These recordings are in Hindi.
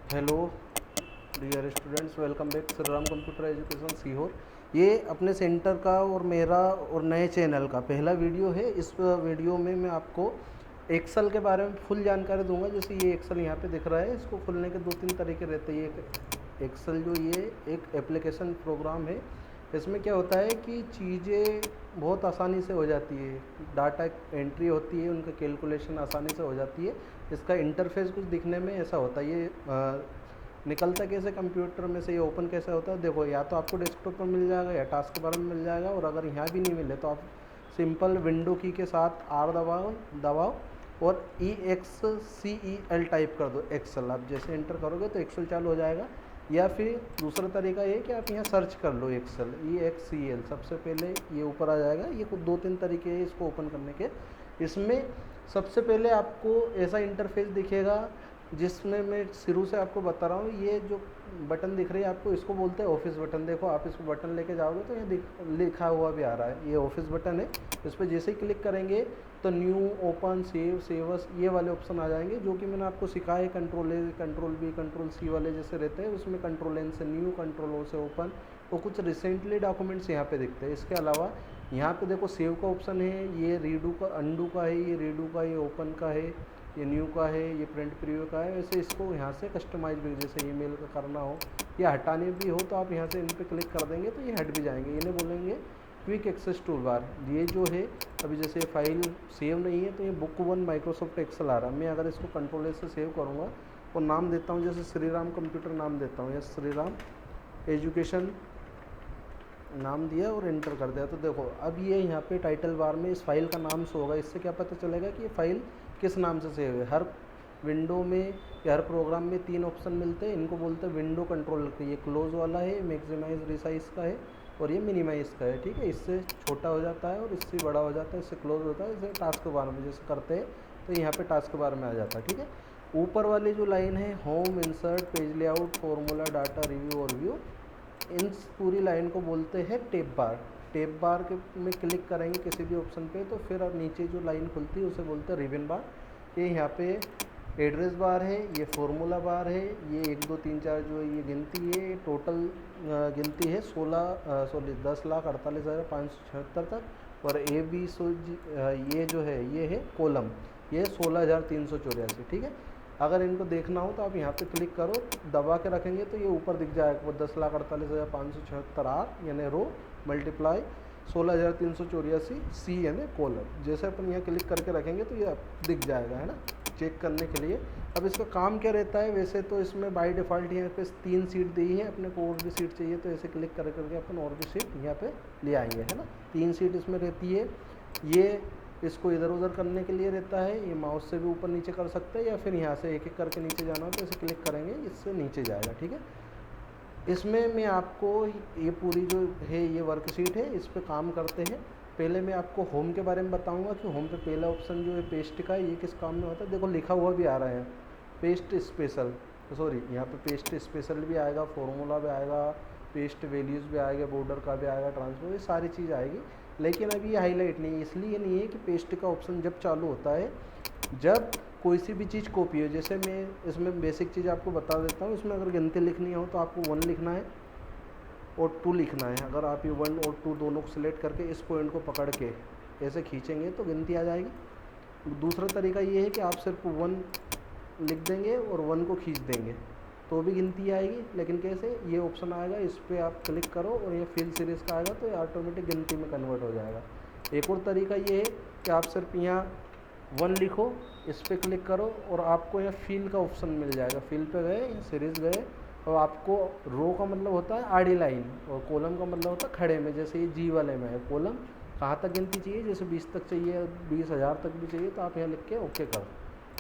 Hello dear students, welcome back Shri Ram computer education Sehore. ये अपने सेंटर का और मेरा और नए चैनल का पहला वीडियो है। इस वीडियो में मैं आपको एक्सेल के बारे में फुल जानकारी दूंगा। जैसे ये एक्सेल यहाँ पे दिख रहा है, इसको खुलने के 2-3 तरीके रहते हैं। ये एक्सेल जो ये एक एप्लीकेशन प्रोग्राम है। इसमें क्या होता है कि चीज़ें बहुत आसानी से हो जाती है, डाटा एंट्री होती है, उनका कैलकुलेशन आसानी से हो जाती है। इसका इंटरफेस कुछ दिखने में ऐसा होता है। ये निकलता कैसे कंप्यूटर में से, ये ओपन कैसे होता है, देखो या तो आपको डेस्कटॉप पर मिल जाएगा या टास्क के बारे में मिल जाएगा। और अगर यहाँ भी नहीं मिले तो आप सिंपल विंडो की के साथ आर दबाओ और EXCEL टाइप कर दो एक्सेल। आप जैसे एंटर करोगे तो एक्सेल चालू हो जाएगा। या फिर दूसरा तरीका ये कि आप यहाँ सर्च कर लो एक्सेल EXCEL, सबसे पहले ये ऊपर आ जाएगा। ये कुछ 2-3 तरीके हैं इसको ओपन करने के। इसमें सबसे पहले आपको ऐसा इंटरफेस दिखेगा जिसमें मैं शुरू से आपको बता रहा हूँ। ये जो बटन दिख रही है आपको, इसको बोलते हैं ऑफिस बटन। देखो आप इसको बटन लेके जाओगे तो ये लिखा हुआ भी आ रहा है, ये ऑफिस बटन है। इस पर जैसे ही क्लिक करेंगे तो न्यू, ओपन, सेव, सेवस ये वाले ऑप्शन आ जाएंगे, जो कि मैंने आपको सिखाया है। Control A, control B, control C वाले जैसे रहते हैं, उसमें कंट्रोल एन से न्यू, कंट्रोल ओ से ओपन। और कुछ रिसेंटली डॉक्यूमेंट्स यहाँ पे दिखते हैं। इसके अलावा यहाँ पे देखो सेव का ऑप्शन है, ये रीडू का, अंडू का है, ये रीडू का, ये ओपन का है, ये न्यू का है, ये प्रिंट प्रीव्यू का है। वैसे इसको यहाँ से कस्टमाइज भी, जैसे ईमेल का करना हो या हटाने भी हो तो आप यहाँ से इन पर क्लिक कर देंगे तो ये हट भी जाएंगे। इन्हें बोलेंगे क्विक एक्सेस टूल बार। ये जो है अभी जैसे फाइल सेव नहीं है तो ये बुक 1 माइक्रोसॉफ्ट एक्सेल आ रहा है। मैं अगर इसको कंट्रोल से सेव करूँगा और नाम देता हूँ, जैसे श्री राम कंप्यूटर नाम देता हूँ या श्री राम एजुकेशन नाम दिया और एंटर कर दिया। तो देखो अब ये यहाँ पे टाइटल बार में इस फाइल का नाम शो होगा। इससे क्या पता चलेगा कि ये फाइल किस नाम से सेव है। हर विंडो में या हर प्रोग्राम में 3 ऑप्शन मिलते हैं, इनको बोलते हैं विंडो कंट्रोल। ये क्लोज वाला है, मैक्सिमाइज रिसाइज का है, और ये मिनिमाइज का है। ठीक है, इससे छोटा हो जाता है और इससे बड़ा हो जाता है, इससे क्लोज होता है। इसे टास्क बार में जैसे करते हैं तो यहाँ पे टास्क बार में आ जाता है। ठीक है, ऊपर वाली जो लाइन है home, insert, page layout, formula, data, review और व्यू, इन पूरी लाइन को बोलते हैं टेप बार। टेप बार के में क्लिक करेंगे किसी भी ऑप्शन पे तो फिर अब नीचे जो लाइन खुलती है उसे बोलते हैं रिबन बार। ये यहाँ पे एड्रेस बार है, ये फॉर्मूला बार है, ये 1 2 3 4 जो ये गिनती है, टोटल गिनती है 10,48,576 तक। और ये जो है ये है कॉलम, ये 16,384। ठीक है, अगर इनको देखना हो तो आप यहाँ पे क्लिक करो, दबा के रखेंगे तो ये ऊपर दिख जाएगा वो 10,48,576 आर यानी रो मल्टीप्लाई 16,384 सी यानी कॉलम। जैसे अपन यहाँ क्लिक करके रखेंगे तो ये दिख जाएगा, है ना, चेक करने के लिए। अब इसका काम क्या रहता है, वैसे तो इसमें बाय डिफ़ॉल्ट यहाँ पे 3 सीट दी है। अपने को और भी सीट चाहिए तो ऐसे क्लिक कर करके अपन और भी सीट यहाँ पे ले आएंगे, है ना। 3 सीट इसमें रहती है। ये इसको इधर उधर करने के लिए रहता है, ये माउस से भी ऊपर नीचे कर सकते हैं या फिर यहाँ से एक एक करके नीचे जाना हो तो इसे क्लिक करेंगे, इससे नीचे जाएगा। ठीक है, इसमें मैं आपको ये पूरी जो है ये वर्कशीट है, इस पर काम करते हैं। पहले मैं आपको होम के बारे में बताऊंगा कि होम पे पहला ऑप्शन जो है पेस्ट का, ये किस काम में होता है। देखो लिखा हुआ भी आ रहा है पेस्ट स्पेशल, सॉरी यहाँ पे पेस्ट स्पेशल भी आएगा, फॉर्मूला भी आएगा, पेस्ट वैल्यूज़ भी आएगा, बॉर्डर का भी आएगा, ट्रांसफर, ये सारी चीज़ आएगी। लेकिन अभी ये हाईलाइट नहीं है, इसलिए नहीं है कि पेस्ट का ऑप्शन जब चालू होता है जब कोई सी भी चीज़ कॉपी हो। जैसे मैं इसमें बेसिक चीज़ आपको बता देता हूँ, इसमें अगर गिनती लिखनी हो तो आपको 1 लिखना है और 2 लिखना है। अगर आप ये 1 और 2 दोनों को सिलेक्ट करके इस पॉइंट को पकड़ के ऐसे खींचेंगे तो गिनती आ जाएगी। दूसरा तरीका ये है कि आप सिर्फ 1 लिख देंगे और 1 को खींच देंगे तो भी गिनती आएगी। लेकिन कैसे, ये ऑप्शन आएगा, इस पर आप क्लिक करो और ये फिल सीरीज़ का आएगा तो ये ऑटोमेटिक गिनती में कन्वर्ट हो जाएगा। एक और तरीका ये है कि आप सिर्फ यहाँ 1 लिखो, इस पर क्लिक करो और आपको यहाँ फिल का ऑप्शन मिल जाएगा। फिल पे गए, सीरीज़ गए, और आपको रो का मतलब होता है आड़ी लाइन और कॉलम का मतलब होता है खड़े में। जैसे ये जी वाले में है कॉलम, कहाँ तक गिनती चाहिए, जैसे 20 तक चाहिए, 20,000 तक भी चाहिए तो आप यहाँ लिख के ओके करो,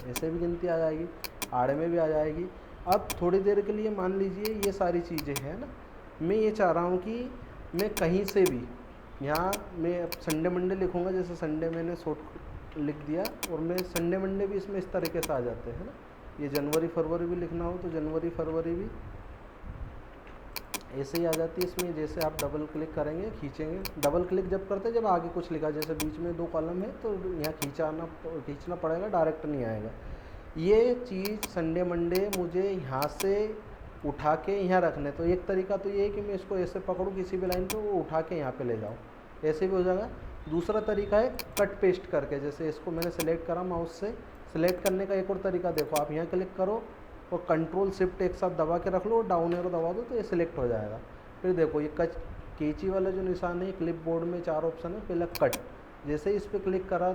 ऐसे भी गिनती आ जाएगी, आड़े में भी आ जाएगी। अब थोड़ी देर के लिए मान लीजिए ये सारी चीज़ें हैं ना, मैं ये चाह रहा हूँ कि मैं कहीं से भी, यहाँ मैं अब संडे मंडे लिखूँगा, जैसे संडे मैंने शॉर्ट लिख दिया और मैं संडे मंडे भी इसमें इस तरीके से आ जाते हैं ना। ये जनवरी फरवरी भी लिखना हो तो जनवरी फरवरी भी ऐसे ही आ जाती है इसमें। जैसे आप डबल क्लिक करेंगे, खींचेंगे, डबल क्लिक जब करते हैं जब आगे कुछ लिखा, जैसे बीच में 2 कॉलम है तो यहाँ खींचना पड़ेगा, डायरेक्ट नहीं आएगा। ये चीज़ संडे मंडे मुझे यहाँ से उठा के यहाँ रखने, तो एक तरीका तो ये है कि मैं इसको ऐसे पकड़ूँ किसी भी लाइन पे, वो उठा के यहाँ पे ले जाऊँ, ऐसे भी हो जाएगा। दूसरा तरीका है कट पेस्ट करके, जैसे इसको मैंने सेलेक्ट करा माउस से, सेलेक्ट करने का एक और तरीका देखो, आप यहाँ क्लिक करो और कंट्रोल शिफ्ट एक साथ दबा के रख लो और डाउन एरो दबा दो तो ये सिलेक्ट हो जाएगा। फिर देखो ये कैंची वाला जो निशान है, क्लिप बोर्ड में 4 ऑप्शन है, पहले कट, जैसे इस पर क्लिक करा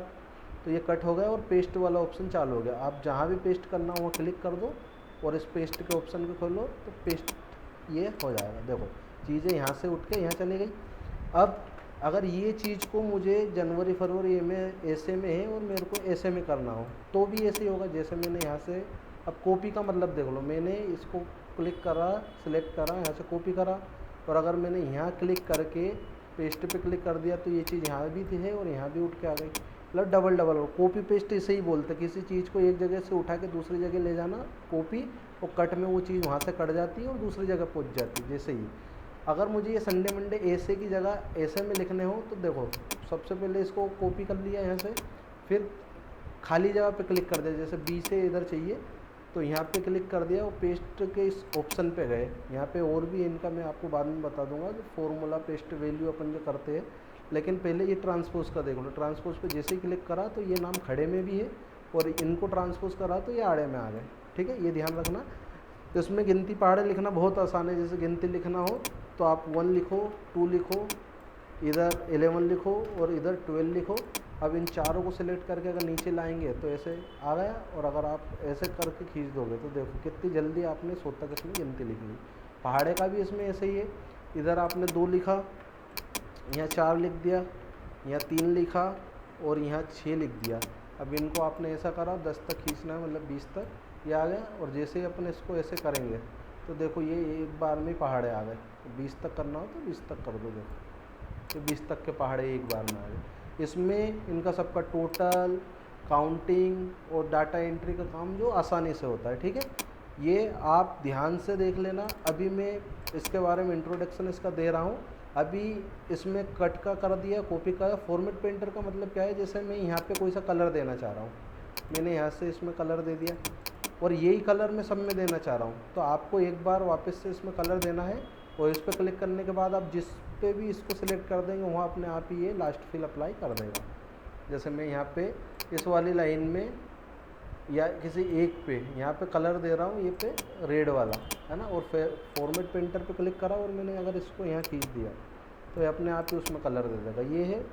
तो ये कट हो गया और पेस्ट वाला ऑप्शन चालू हो गया। आप जहाँ भी पेस्ट करना हो क्लिक कर दो और इस पेस्ट के ऑप्शन को खोलो तो पेस्ट ये हो जाएगा। देखो चीज़ें यहाँ से उठ के यहाँ चली गई। अब अगर ये चीज़ को मुझे जनवरी फरवरी में ऐसे में है और मेरे को ऐसे में करना हो तो भी ऐसे ही होगा। जैसे मैंने यहाँ से, अब कॉपी का मतलब देख लो, मैंने इसको क्लिक करा, सिलेक्ट करा, यहाँ से कॉपी करा, और अगर मैंने यहाँ क्लिक करके पेस्ट पे क्लिक कर दिया तो ये चीज़ यहाँ भी थी है और यहाँ भी उठ के आ गई। मतलब डबल डबल कॉपी पेस्ट इसे ही बोलते, किसी चीज़ को एक जगह से उठा के दूसरी जगह ले जाना कॉपी, और कट में वो चीज़ वहाँ से कट जाती है और दूसरी जगह पहुँच जाती है। जैसे ही अगर मुझे ये संडे मंडे ऐसे की जगह ऐसे में लिखने हो तो देखो सबसे पहले इसको कॉपी कर लिया यहाँ से, फिर खाली जगह पे क्लिक कर दिया, जैसे बी से इधर चाहिए तो यहाँ पे क्लिक कर दिया और पेस्ट के इस ऑप्शन पे गए। यहाँ पे और भी इनका मैं आपको बाद में बता दूंगा, जो फॉर्मूला पेस्ट वैल्यू अपन जो करते हैं, लेकिन पहले ये ट्रांसपोज का देख लो। ट्रांसपोज पे जैसे ही क्लिक करा तो ये नाम खड़े में भी है और इनको ट्रांसपोज करा तो ये आड़े में आ गए। ठीक है, ये ध्यान रखना। तो इसमें गिनती पहाड़े लिखना बहुत आसान है। जैसे गिनती लिखना हो तो आप 1 लिखो, 2 लिखो, इधर 11 लिखो और इधर 12 लिखो। अब इन चारों को सिलेक्ट करके अगर नीचे लाएंगे तो ऐसे आ गया, और अगर आप ऐसे करके खींच दोगे तो देखो कितनी जल्दी आपने 100 तक इसमें गिनती लिख ली। पहाड़े का भी इसमें ऐसे ही है, इधर आपने 2 लिखा, यहाँ 4 लिख दिया, यहाँ 3 लिखा और यहाँ 6 लिख दिया। अब इनको आपने ऐसा करा 10 तक खींचना है, मतलब 20 तक ये आ गया। और जैसे ही अपन इसको ऐसे करेंगे तो देखो ये एक बार में पहाड़े आ गए। 20 तक करना हो तो 20 तक कर दो, देखो ये 20 तक के पहाड़े एक बार में आ गए। इसमें इनका सबका टोटल, काउंटिंग और डाटा एंट्री का काम जो आसानी से होता है। ठीक है, ये आप ध्यान से देख लेना। अभी मैं इसके बारे में इंट्रोडक्शन इसका दे रहा हूँ। अभी इसमें कट का कर दिया, कॉपी का। फॉर्मेट पेंटर का मतलब क्या है, जैसे मैं यहाँ पे कोई सा कलर देना चाह रहा हूँ, मैंने यहाँ से इसमें कलर दे दिया और यही कलर मैं सब में देना चाह रहा हूँ, तो आपको एक बार वापस से इसमें कलर देना है और इस पर क्लिक करने के बाद आप जिस पे भी इसको सिलेक्ट कर देंगे वहाँ अपने आप ही ये लास्ट फिल अप्लाई कर देगा। जैसे मैं यहाँ पे इस वाली लाइन में या किसी एक पे यहाँ पे कलर दे रहा हूँ, ये पे रेड वाला है ना, और फिर फॉर्मेट पेंटर पे क्लिक करा और मैंने अगर इसको यहाँ खींच दिया तो ये अपने आप ही उसमें कलर दे देगा। ये है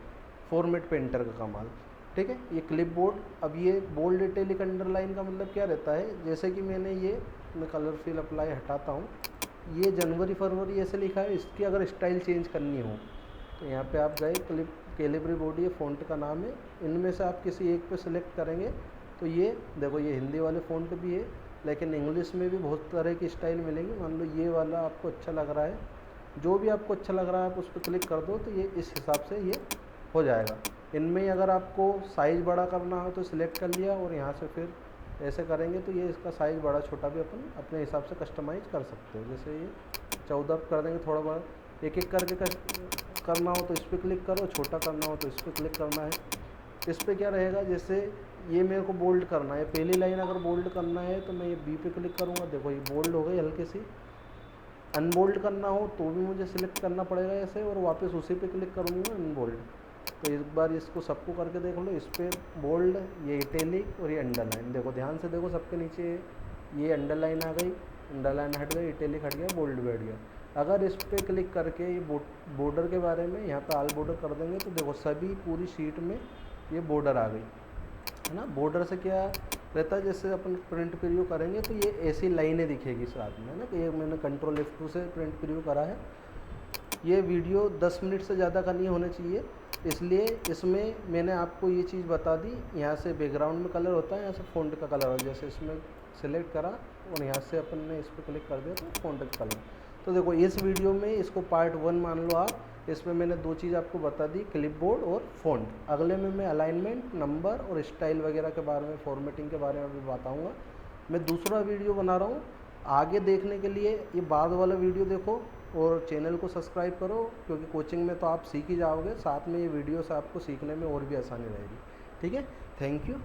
फॉर्मेट पेंटर का कमाल। ठीक है, ये क्लिप बोर्ड। अब ये बोल्ड, इटैलिक, अंडरलाइन का मतलब क्या रहता है, जैसे कि मैं कलर फिल अप्लाई हटाता हूँ, ये जनवरी फरवरी ऐसे लिखा है, इसकी अगर स्टाइल चेंज करनी हो तो यहाँ पे आप गए, क्लिप कैलिब्री बॉडी है, फ़ॉन्ट का नाम है, इनमें से आप किसी एक पे सिलेक्ट करेंगे तो ये देखो ये हिंदी वाले फ़ॉन्ट भी है, लेकिन इंग्लिश में भी बहुत तरह की स्टाइल मिलेंगी। मान लो ये वाला आपको अच्छा लग रहा है, जो भी आपको अच्छा लग रहा है आप उस पर क्लिक कर दो तो ये इस हिसाब से ये हो जाएगा। इनमें अगर आपको साइज़ बड़ा करना हो तो सिलेक्ट कर लिया और यहाँ से फिर ऐसे करेंगे तो ये इसका साइज़ बड़ा छोटा भी अपन अपने हिसाब से कस्टमाइज़ कर सकते हो। जैसे ये 14 कर देंगे, थोड़ा बड़ा एक एक करके करना हो तो इस पर क्लिक करो, छोटा करना हो तो इस पर क्लिक करना है। इस पर क्या रहेगा, जैसे ये मेरे को बोल्ड करना है, पहली लाइन अगर बोल्ड करना है तो मैं ये बी पे क्लिक करूँगा, देखो ये बोल्ड हो गई हल्की सी। अनबोल्ड करना हो तो भी मुझे सिलेक्ट करना पड़ेगा ऐसे और वापस उसी पे क्लिक करूँगा अनबोल्ड। तो एक बार इसको सबको करके देख लो, इस पर बोल्ड, ये इटैलिक और ये अंडरलाइन। देखो ध्यान से देखो, सबके नीचे ये अंडरलाइन आ गई, अंडरलाइन हट गई, इटैलिक हट गया, बोल्ड बैठ गया। अगर इस पर क्लिक करके ये बॉर्डर के बारे में यहाँ पे ऑल बॉर्डर कर देंगे तो देखो सभी पूरी शीट में ये बॉर्डर आ गई है ना। बॉर्डर से क्या रहता है, जैसे अपन प्रिंट प्रीव्यू करेंगे तो ये ऐसी लाइनें दिखेगी साथ में है ना, कि ये मैंने कंट्रोल F2 से प्रिंट प्रीव्यू करा है। ये वीडियो 10 मिनट से ज़्यादा का नहीं होना चाहिए, इसलिए इसमें मैंने आपको ये चीज़ बता दी। यहाँ से बैकग्राउंड में कलर होता है, यहाँ से फ़ॉन्ट का कलर हो, जैसे इसमें सेलेक्ट करा और यहाँ से अपन ने इस पर क्लिक कर दिया तो फ़ॉन्ट का कलर। तो देखो इस वीडियो में इसको पार्ट 1 मान लो आप, इसमें मैंने 2 चीज़ आपको बता दी, क्लिपबोर्ड और फ़ॉन्ट। अगले में मैं अलाइनमेंट, नंबर और स्टाइल वगैरह के बारे में, फॉर्मेटिंग के बारे में भी बताऊँगा। मैं दूसरा वीडियो बना रहा हूँ, आगे देखने के लिए ये बाद वाला वीडियो देखो और चैनल को सब्सक्राइब करो, क्योंकि कोचिंग में तो आप सीख ही जाओगे, साथ में ये वीडियो से आपको सीखने में और भी आसानी रहेगी। ठीक है, थैंक यू।